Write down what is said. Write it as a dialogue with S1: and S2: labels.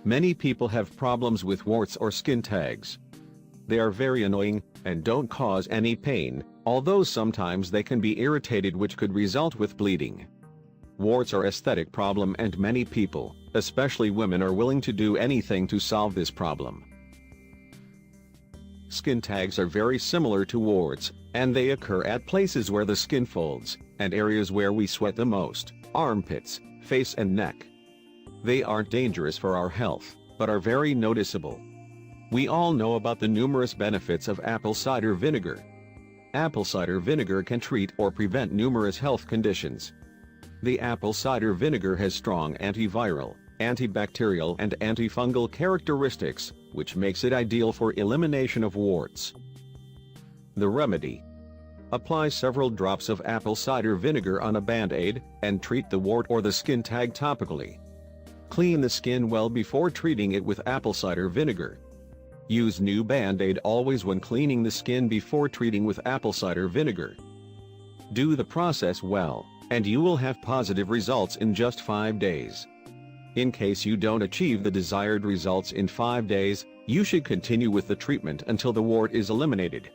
S1: Many people have problems with warts or skin tags. They are very annoying, and don't cause any pain, although sometimes they can be irritated, which could result with bleeding. Warts are an aesthetic problem, and many people, especially women, are willing to do anything to solve this problem. Skin tags are very similar to warts, and they occur at places where the skin folds, and areas where we sweat the most, armpits, face and neck. They aren't dangerous for our health, but are very noticeable. We all know about the numerous benefits of apple cider vinegar. Apple cider vinegar can treat or prevent numerous health conditions. The apple cider vinegar has strong antiviral, antibacterial and antifungal characteristics, which makes it ideal for elimination of warts. The remedy: apply several drops of apple cider vinegar on a band-aid, and treat the wart or the skin tag topically. Clean the skin well before treating it with apple cider vinegar. Use new band-aid always when cleaning the skin before treating with apple cider vinegar. Do the process well, and you will have positive results in just 5 days. In case you don't achieve the desired results in 5 days, you should continue with the treatment until the wart is eliminated.